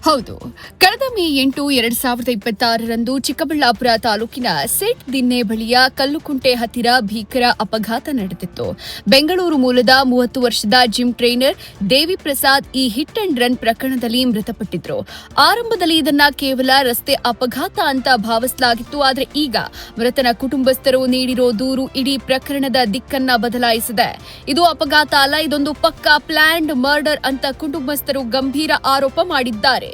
ಹೌದು, ಕಳೆದ ಮೇ 8, 2026ರಂದು ಚಿಕ್ಕಬಳ್ಳಾಪುರ ತಾಲೂಕಿನ ಸೆಟ್ ದಿನ್ನೆ ಬಳಿಯ ಕಲ್ಲುಕುಂಟೆ ಹತ್ತಿರ ಭೀಕರ ಅಪಘಾತ ನಡೆದಿತ್ತು. ಬೆಂಗಳೂರು ಮೂಲದ 30 ವರ್ಷದ ಜಿಮ್ ಟ್ರೈನರ್ ದೇವಿ ಪ್ರಸಾದ್ ಈ ಹಿಟ್ ಅಂಡ್ ರನ್ ಪ್ರಕರಣದಲ್ಲಿ ಮೃತಪಟ್ಟಿದ್ರು. ಆರಂಭದಲ್ಲಿ ಇದನ್ನ ಕೇವಲ ರಸ್ತೆ ಅಪಘಾತ ಅಂತ ಭಾವಿಸಲಾಗಿತ್ತು. ಆದರೆ ಈಗ ಮೃತನ ಕುಟುಂಬಸ್ಥರು ನೀಡಿರೋ ದೂರು ಇಡೀ ಪ್ರಕರಣದ ದಿಕ್ಕನ್ನ ಬದಲಾಯಿಸಿದೆ. ಇದು ಅಪಘಾತ ಅಲ್ಲ, ಇದೊಂದು ಪಕ್ಕಾ ಪ್ಲಾನ್ಡ್ ಮರ್ಡರ್ ಅಂತ ಕುಟುಂಬಸ್ಥರು ಗಂಭೀರ ಆರೋಪ ಮಾಡಿದ್ದಾರೆ.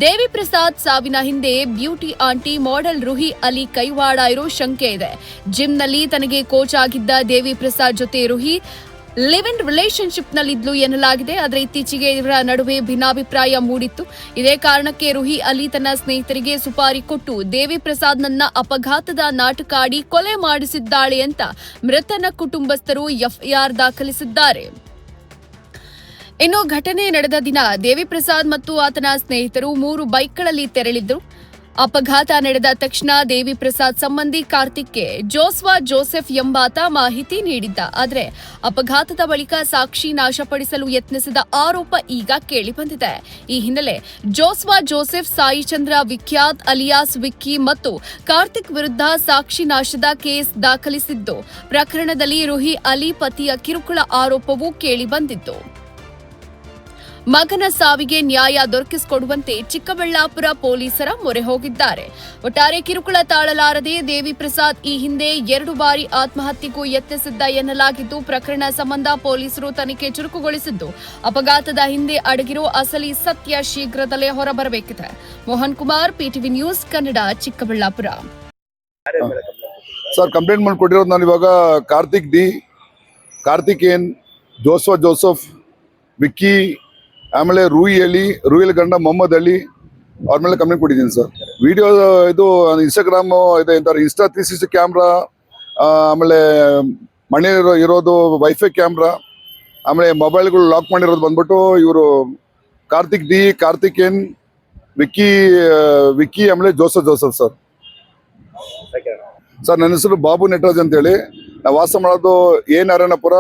ದೇವಿ ಪ್ರಸಾದ್ ಸಾವಿನ ಹಿಂದೆ beauty aunty model Ruhi Ali ಕೈವಾಡ ಇರೋ ಶಂಕೆ ಇದೆ. ಜಿಮ್ನಲ್ಲಿ ತನಗೆ ಕೋಚ್ ಆಗಿದ್ದ ದೇವಿ ಪ್ರಸಾದ್ ಜೊತೆ ರುಹಿ ಲಿವ್ ಇನ್ ರಿಲೇಶನ್ಶಿಪ್ ನಲ್ಲಿದ್ಲು ಎನ್ನಲಾಗಿದೆ. ಆದರೆ ಇತ್ತೀಚೆಗೆ ಇವರ ನಡುವೆ ಭಿನ್ನಾಭಿಪ್ರಾಯ ಮೂಡಿತ್ತು. ಇದೇ ಕಾರಣಕ್ಕೆ ರುಹಿ ಅಲಿ ತನ್ನ ಸ್ನೇಹಿತರಿಗೆ ಸುಪಾರಿ ಕೊಟ್ಟು ದೇವಿ ಪ್ರಸಾದ್ನನ್ನ ಅಪಘಾತದ ನಾಟಕ ಆಡಿ ಕೊಲೆ ಮಾಡಿಸಿದ್ದಾಳೆ ಅಂತ ಮೃತನ ಕುಟುಂಬಸ್ಥರು ಎಫ್ಐಆರ್ ದಾಖಲಿಸಿದ್ದಾರೆ. ಇನ್ನು ಘಟನೆ ನಡೆದ ದಿನ ದೇವಿ ಪ್ರಸಾದ್ ಮತ್ತು ಆತನ ಸ್ನೇಹಿತರು 3 ಬೈಕ್ಗಳಲ್ಲಿ ತೆರಳಿದ್ರು. ಅಪಘಾತ ನಡೆದ ತಕ್ಷಣ ದೇವಿ ಪ್ರಸಾದ್ ಸಂಬಂಧಿ ಕಾರ್ತಿಕ್ಗೆ ಜೋಸ್ವಾ ಜೋಸೆಫ್ ಎಂಬಾತ ಮಾಹಿತಿ ನೀಡಿದ್ದ. ಆದರೆ ಅಪಘಾತದ ಬಳಿಕ ಸಾಕ್ಷಿ ನಾಶಪಡಿಸಲು ಯತ್ನಿಸಿದ ಆರೋಪ ಈಗ ಕೇಳಿಬಂದಿದೆ. ಈ ಹಿನ್ನೆಲೆ ಜೋಸ್ವಾ ಜೋಸೆಫ್ ಸಾಯಿ ಚಂದ್ರ ವಿಖ್ಯಾತ್ ಅಲಿಯಾಸ್ ವಿಕ್ಕಿ ಮತ್ತು ಕಾರ್ತಿಕ್ ವಿರುದ್ಧ ಸಾಕ್ಷಿ ನಾಶದ ಕೇಸ್ ದಾಖಲಿಸಿದ್ದು, ಪ್ರಕರಣದಲ್ಲಿ ರುಹಿ ಅಲಿ ಪತಿಯ ಕಿರುಕುಳ ಆರೋಪವೂ ಕೇಳಿಬಂದಿತ್ತು. ಮಗನ ಸಾವಿಗೆ ನ್ಯಾಯ ದೊರಕಿಸಿಕೊಡುವಂತೆ ಚಿಕ್ಕಬಳ್ಳಾಪುರ ಪೊಲೀಸರ ಮೊರೆ ಹೋಗಿದ್ದಾರೆ. ಒಟ್ಟಾರೆ ಕಿರುಕುಳ ತಾಳಲಾರದೆ ದೇವಿ ಪ್ರಸಾದ್ ಈ ಹಿಂದೆ 2 ಬಾರಿ ಆತ್ಮಹತ್ಯೆಗೂ ಯತ್ನಿಸಿದ್ದ ಎನ್ನಲಾಗಿದ್ದು, ಪ್ರಕರಣ ಸಂಬಂಧ ಪೊಲೀಸರು ತನಿಖೆ ಚುರುಕುಗೊಳಿಸಿದ್ದು, ಅಪಘಾತದ ಹಿಂದೆ ಅಡಗಿರೋ ಅಸಲಿ ಸತ್ಯ ಶೀಘ್ರದಲ್ಲೇ ಹೊರಬರಬೇಕಿದೆ. Mohan Kumar, PTV news Kannada, Chikkaballapur. Sir, complaint ಮಾಡಿಕೊಟ್ಟಿರೋದು ನಾನು ಇವಾಗ Karthik N, Joshua Joseph, Vicky, ಆಮೇಲೆ ರೂಹಿ ಅಲಿ ಗಂಡ ಮೊಹಮ್ಮದ್ ಅಲಿ ಅವ್ರ ಮೇಲೆ ಕಂಪ್ಲೇಂಟ್ ಕೊಟ್ಟಿದ್ದೀನಿ ಸರ್. ವಿಡಿಯೋ ಇದು ಇನ್ಸ್ಟಾಗ್ರಾಮ್ ಇದೆ ಅಂತಾರೆ, ಇನ್ಸ್ಟಾ 360 ಕ್ಯಾಮ್ರಾ, ಆಮೇಲೆ ಮನೆಯಲ್ಲಿ ಇರೋದು ವೈಫೈ ಕ್ಯಾಮ್ರಾ, ಆಮೇಲೆ ಮೊಬೈಲ್ಗಳು ಲಾಕ್ ಮಾಡಿರೋದು ಬಂದ್ಬಿಟ್ಟು ಇವರು ಕಾರ್ತಿಕ್ ಎನ್, ವಿಕ್ಕಿ ಆಮೇಲೆ ಜೋಸೆಫ್ ಸರ್. ನನ್ನ ಹೆಸರು ಬಾಬು ನಟರಾಜ್ ಅಂತೇಳಿ. ನಾವು ವಾಸ ಮಾಡೋದು ನಾರಾಯಣಪುರ,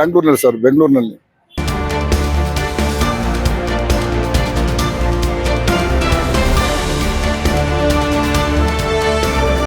ಬೆಂಗಳೂರಿನಲ್ಲಿ ಸರ್, ಬೆಂಗಳೂರಿನಲ್ಲಿ.